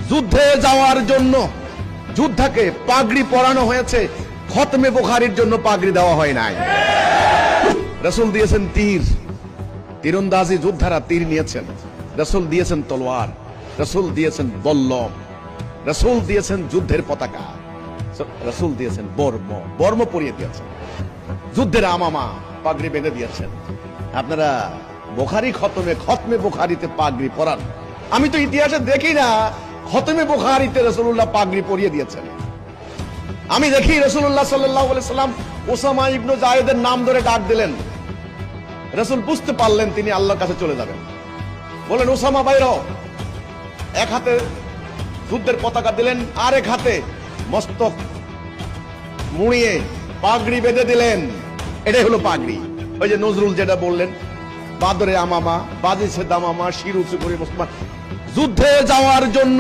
যুদ্ধে যাওয়ার জন্য যোদ্ধাকে পাগড়ি পরানো হয়েছে, খতমে বুখারীর জন্য পাগড়ি দেওয়া হয় নাই। রাসূল দিয়েছেন তীর, তীরন্দাজি যোদ্ধারা তীর নিয়েছেন। রাসূল দিয়েছেন তলোয়ার, রাসূল দিয়েছেন বল্লম, রাসূল দিয়েছেন যুদ্ধের পতাকা, রাসূল দিয়েছেন বর্ম পরিয়ে দিয়েছেন, যুদ্ধের আমামা পাগড়ি বেঁধে দিয়েছেন। আপনারা বুখারী খতমে বুখারীতে পাগড়ি পরান। আমি তো ইতিহাসে দেখি না খতমে বুখারীতে রাসূলুল্লাহ পাগড়ি পরিয়ে দিয়েছেন। আমি দেখি রাসূলুল্লাহ সাল্লাল্লাহু আলাইহি সাল্লাম উসামা ইবনে যায়েদের নাম ধরে ডাক দিলেন। রাসূল বুঝতে পারলেন তিনি আল্লাহর কাছে চলে যাবেন, বলেন উসামা বাইর হও। এক হাতে যুদ্ধের পতাকা দিলেন, আর এক হাতে মস্তক মুড়িয়ে পাগড়ি বেঁধে দিলেন। এটাই হলো পাগড়ি। ওই যে নজরুল যেটা বললেন, বাদরে আমামা বাজিছে দামামা, শির উঁচু করে মুসলমান। যুদ্ধে যাওয়ার জন্য